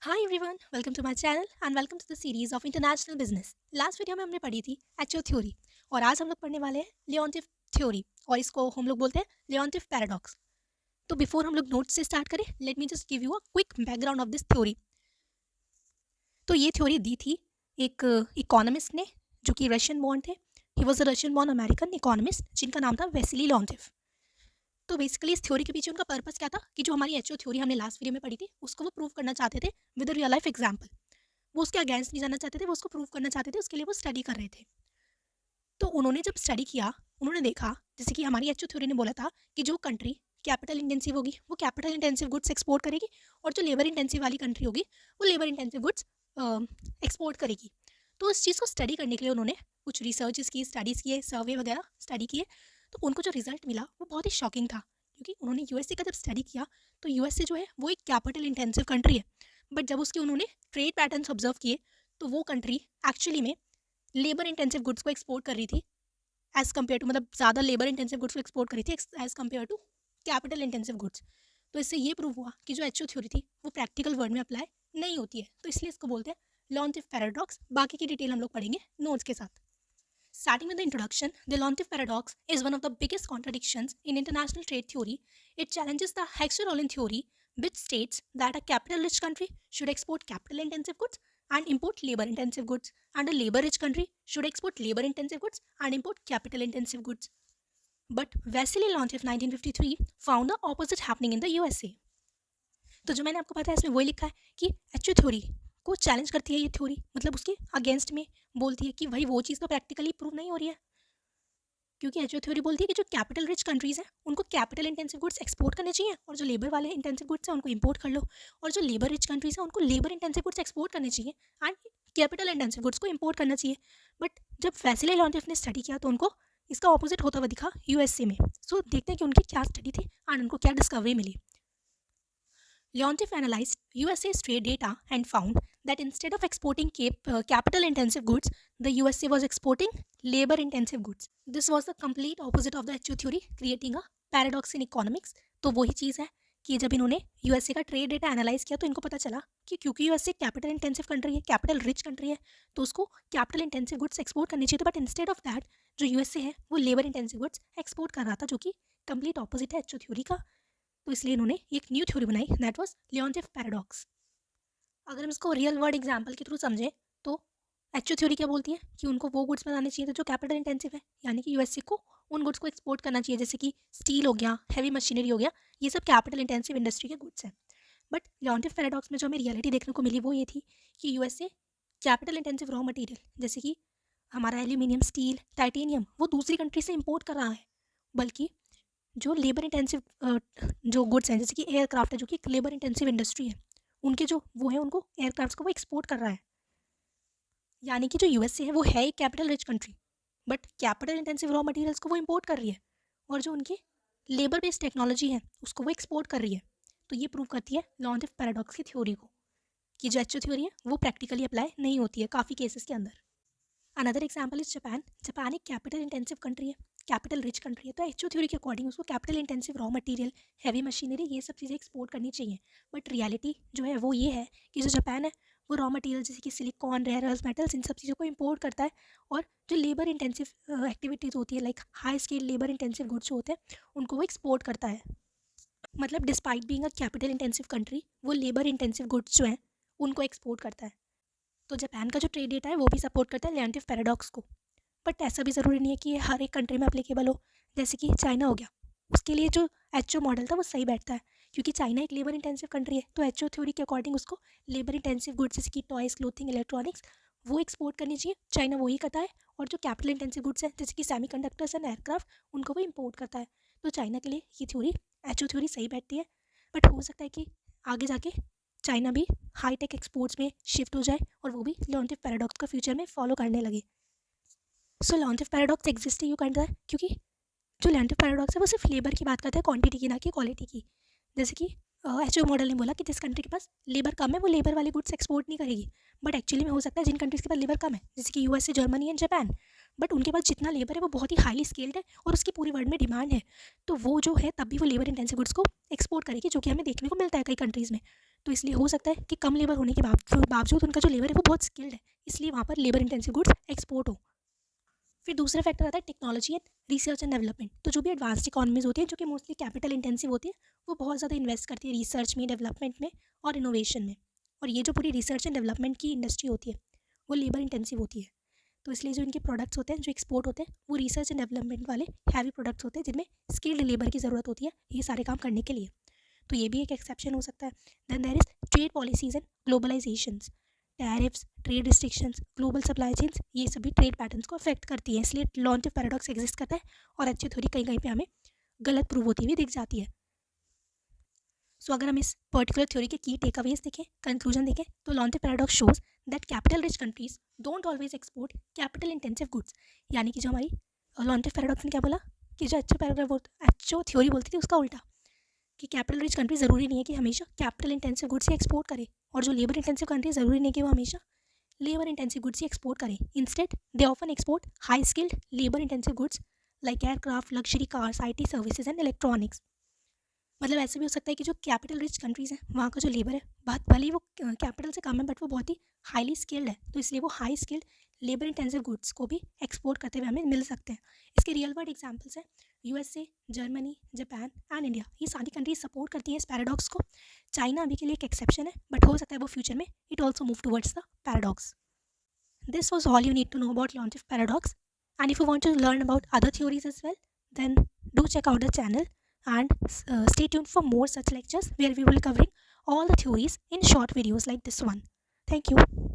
Hi everyone, welcome to my channel and welcome to the series of international business. Last video में हमने पढ़ी थी HO theory और आज हम लोग पढ़ने वाले हैं लियोनटिफ थ्योरी और इसको हम लोग बोलते हैं लियोनटिफ पैराडॉक्स। तो बिफोर हम लोग नोट्स से स्टार्ट करें, let me just give you a quick background of this theory. तो ये थ्योरी दी थी एक इकोनॉमिस्ट ने जो कि रशियन बॉर्न थे। He was a Russian born American economist जिनका नाम था वेसिली लियोनटिफ। तो बेसिकली इस थ्योरी के पीछे उनका पर्पस क्या था कि जो हमारी एचओ थ्योरी हमने लास्ट वीडियो में पढ़ी थी उसको वो प्रूव करना चाहते थे विद रियल लाइफ एग्जाम्पल। वो उसके अगेंस्ट नहीं जाना चाहते थे, वो उसको प्रूव करना चाहते थे, उसके लिए वो स्टडी कर रहे थे। तो उन्होंने जब स्टडी किया, उन्होंने देखा जैसे कि हमारी एचओ थ्योरी ने बोला था कि जो कंट्री कैपिटल इंटेंसिव होगी वो कैपिटल इंटेंसिव गुड्स एक्सपोर्ट करेगी और जो लेबर इंटेंसिव वाली कंट्री होगी वो लेबर इंटेंसिव गुड्स एक्सपोर्ट करेगी। तो उस चीज़ को स्टडी करने के लिए उन्होंने कुछ रिसर्च की, स्टडीज़ किए, सर्वे वगैरह स्टडी किए। तो उनको जो रिजल्ट मिला वो बहुत ही शॉकिंग था, क्योंकि उन्होंने यूएसए का जब स्टडी किया तो यूएसए जो है वो एक कैपिटल इंटेंसिव कंट्री है, बट जब उसके उन्होंने ट्रेड पैटर्न्स ऑब्जर्व किए तो वो कंट्री एक्चुअली में लेबर इंटेंसिव गुड्स को एक्सपोर्ट कर रही थी एज़ कम्पेयर टू, मतलब ज़्यादा लेबर इंटेंसिव गुड्स को एक्सपोर्ट कर रही थी as compare to capital intensive goods. तो इससे ये प्रूव हुआ कि जो एचओ थ्योरी थी वो प्रैक्टिकल वर्ल्ड में अप्लाई नहीं होती है, तो इसलिए इसको बोलते हैं लॉन्टिफ पैराडॉक्स। बाकी की डिटेल हम लोग पढ़ेंगे नोट्स के साथ। Starting with the introduction, the Lontief paradox is one of the biggest contradictions in international trade theory. It challenges the Hexer-Ohlin theory, which states that a capital-rich country should export capital-intensive goods and import labor-intensive goods, and a labor-rich country should export labor-intensive goods and import capital-intensive goods. But Vasily Lontief 1953 found the opposite happening in the USA. तो जो मैंने आपको बताया इसमें वही लिखा है कि एचओ थ्योरी को चैलेंज करती है ये थ्योरी, मतलब उसके अगेंस्ट में बोलती है कि भाई वो चीज़ तो प्रैक्टिकली प्रूव नहीं हो रही है, क्योंकि एचओ थ्योरी बोलती है कि जो कैपिटल रिच कंट्रीज़ हैं उनको कैपिटल इंटेंसिव गुड्स एक्सपोर्ट करने चाहिए और जो लेबर वाले इंटेंसिव गुड्स हैं उनको इंपोर्ट कर लो, और जो लेबर रिच कंट्रीज़ हैं उनको लेबर इंटेंसिव गुड्स एक्सपोर्ट करने चाहिए एंड कैपिटल इंटेंसिव गुड्स को इंपोर्ट करना चाहिए। बट जब वैसिली लॉन्टिफ ने स्टडी किया तो उनको इसका ऑपोजिट होता हुआ दिखा यूएसए में। सो देखते हैं कि उनकी क्या स्टडी थी एंड उनको क्या discovery milli. Leontief analyzed USA's trade data and found that instead of exporting capital-intensive goods, the USA was exporting labor-intensive goods. This was the complete opposite of the HO theory, creating a paradox in economics. तो वही चीज़ है कि जब इन्होंने USA का trade data analyse किया तो इनको पता चला कि क्योंकि यूएसए कैपिटल इंटेंसिव कंट्री है, कैपिटल रिच कंट्री है, तो उसको कैपिटल इंटेंसिव गुड्स एक्सपोर्ट करनी चाहिए। तो बट इंस्टेड ऑफ दैट जो यूएसए है वो लेबर इंटेंसिव गुड्स एक्सपोर्ट कर रहा था, जो कि कंप्लीट ऑपोजिट है एचओ थ्योरी का। तो इसलिए इन्होंने एक न्यू थ्योरी बनाई, दैट वाज लियोनटिफ पैराडॉक्स। अगर हम इसको रियल वर्ल्ड एग्जांपल के थ्रू समझें तो एचओ थ्योरी क्या बोलती है कि उनको वो गुड्स बनाने चाहिए जो कैपिटल इंटेंसिव है, यानी कि यूएसए को उन गुड्स को एक्सपोर्ट करना चाहिए, जैसे कि स्टील हो गया, हैवी मशीनरी हो गया, ये सब कैपिटल इंटेंसिव इंडस्ट्री के गुड्स हैं। बट लियोनटिफ पैराडॉक्स में जो हमें रियलिटी देखने को मिली वो ये थी कि USA capital intensive raw material जैसे कि हमारा एल्यूमिनियम, स्टील, टाइटेनियम वो दूसरी कंट्री से इम्पोर्ट कर रहा है, बल्कि जो लेबर इंटेंसिव जो गुड्स हैं जैसे कि एयरक्राफ्ट है जो कि एक लेबर इंटेंसिव इंडस्ट्री है, उनके जो वो है उनको एयरक्राफ्ट को वो एक्सपोर्ट कर रहा है। यानी कि जो यूएसए है वो है एक capital rich country, but capital intensive raw materials को वो इम्पोर्ट कर रही है और जो उनकी लेबर बेस्ड टेक्नोलॉजी है उसको वो एक्सपोर्ट कर रही है। तो ये प्रूव करती है लॉन्टिफ पैराडॉक्स की थ्योरी को कि जो एचओ थ्योरी है वो प्रैक्टिकली अप्लाई नहीं होती है काफ़ी केसेस के अंदर। Another example is Japan. Japan एक कैपिटल इंटेंसिव कंट्री है, कैपिटल रिच कंट्री है, तो एचओ थ्योरी के अकॉर्डिंग उसको capital intensive raw material, heavy machinery, ये सब चीज़ें एक्सपोर्ट करनी चाहिए। बट रियलिटी जो है वो ये है कि जो जापान है वो रॉ मटेरियल जैसे कि सिलिकॉन, रेयर अर्थ मेटल्स, इन सब चीज़ों को इंपोर्ट करता है, और जो लेबर इंटेंसिव एक्टिविटीज़ होती है like high scale labour intensive goods होते हैं उनको वो एक्सपोर्ट करता है। मतलब despite being a capital intensive country वो लेबर इंटेंसिव गुड्स जो हैं उनको एक्सपोर्ट करता है। तो जापान का जो ट्रेड डेटा है वो भी सपोर्ट करता है लियोनटिफ पैराडॉक्स को। बट ऐसा भी ज़रूरी नहीं है कि ये हर एक कंट्री में अप्लीकेबल हो। जैसे कि चाइना हो गया, उसके लिए जो एचओ मॉडल था वो सही बैठता है, क्योंकि चाइना एक लेबर इंटेंसिव कंट्री है, तो एचओ थ्योरी के अकॉर्डिंग उसको लेबर इंटेंसिव गुड्स जैसे कि टॉयज़, क्लोथिंग, इलेक्ट्रॉनिक्स वो एक्सपोर्ट करनी चाहिए। चाइना वही करता है, और जो कैपिटल इंटेंसिव गुड्स हैं जैसे कि सेमीकंडक्टर्स एंड एयरक्राफ्ट उनको वो इम्पोर्ट करता है। तो चाइना के लिए ये थ्योरी, एचओ थ्योरी सही बैठती है। बट हो सकता है कि आगे जाके चाइना भी हाईटेक एक्सपोर्ट्स में शिफ्ट हो जाए और वो भी लॉन्टिफ पैराडॉक्स का फ्यूचर में फॉलो करने लगे। सो लॉन्टिफ पैराडॉक्स एग्जिस्ट यू करता है क्योंकि जो लॉन्टिफ पैराडॉक्स है वो सिर्फ लेबर की बात करता है, क्वांटिटी की, ना कि क्वालिटी की। जैसे कि एचओ मॉडल ने बोला कि जिस कंट्री के पास लेबर कम है वो लेबर वाली गुड्स एक्सपोर्ट नहीं करेगी, बट एक्चुअली में हो सकता है जिन कंट्रीज़ के पास लेबर कम है जैसे कि USA, Germany and Japan, but उनके पास जितना लेबर है वो बहुत ही हाईली स्केल्ड है और उसकी पूरी वर्ल्ड में डिमांड है, तो वो जो है तब भी वो लेबर इंटेंसिव गुड्स को एक्सपोर्ट करेगी, जो कि हमें देखने को मिलता है कई कंट्रीज़ में। तो इसलिए हो सकता है कि कम लेबर होने के बावजूद उनका जो लेबर है वो बहुत स्किल्ड है, इसलिए वहाँ पर लेबर इंटेंसिव गुड्स एक्सपोर्ट हो। फिर दूसरा फैक्टर आता है technology and research and development. तो जो भी एडवांस्ड इकॉनमीज होती है जो कि मोस्टली कैपिटल इंटेंसिव होती है, वो बहुत ज़्यादा इन्वेस्ट करती है रिसर्च में, डेवलपमेंट में और इनोवेशन में। और ये जो पूरी रिसर्च एंड डेवलपमेंट की इंडस्ट्री होती है वो लेबर इंटेंसिव होती है। तो इसलिए जो इनके प्रोडक्ट्स होते हैं जो एक्सपोर्ट होते हैं वो रिसर्च एंड डेवलपमेंट वाले हैवी प्रोडक्ट्स होते हैं जिनमें स्किल्ड लेबर की ज़रूरत होती है ये सारे काम करने के लिए। तो ये भी एक एक्सेप्शन हो सकता है। Then there is trade policies and globalisations. Tariffs, trade restrictions, global supply chains, ये सभी ट्रेड पैटर्न्स को अफेक्ट करती है, इसलिए लॉन्टिफ पैराडॉक्स एग्जिस्ट करता है और अच्छी थ्योरी कहीं कहीं पे हमें गलत प्रूव होती हुई दिख जाती है। सो अगर हम इस पर्टिकुलर थ्योरी के की टेकअवेज देखें, कंक्लूजन देखें, तो Leontief paradox shows that capital rich countries don't always export capital intensive goods. यानी कि जो हमारी लॉन्टिफ पैराडॉक्स ने क्या बोला कि जो अच्छो थ्योरी बोलती थी उसका उल्टा, कि कैपिटल रिच कंट्री ज़रूरी नहीं है कि हमेशा कैपिटल इंटेंसिव गुड्स ही एक्सपोर्ट करे, और जो लेबर इंटेंसिव कंट्री ज़रूरी नहीं कि वो हमेशा लेबर इंटेंसिव गुड्स ही एक्सपोर्ट करें। Instead they often export high skilled labour intensive goods like aircraft, luxury cars, IT services and electronics. मतलब ऐसे भी हो सकता है कि जो कैपिटल रिच कंट्रीज़ हैं वहाँ का जो लेबर है बात भले ही वो कैपिटल से कम है बट वो बहुत ही हाईली स्किल्ड है, तो इसलिए वो high skilled labour intensive goods को भी एक्सपोर्ट करते हुए हमें मिल सकते हैं। इसके रियल वर्ल्ड एग्जांपल्स हैं USA, Germany, Japan and India. ये सारी कंट्रीज सपोर्ट करती हैं इस पैराडॉक्स को। चाइना अभी के लिए एक एक्सेप्शन है बट हो सकता है वो फ्यूचर में it also move towards the paradox. This was all you need to know about Leontief paradox. And if you want to learn about other theories as well, then do check out the channel and stay tuned for more such lectures where we will be covering all the theories in short videos like this one. Thank you.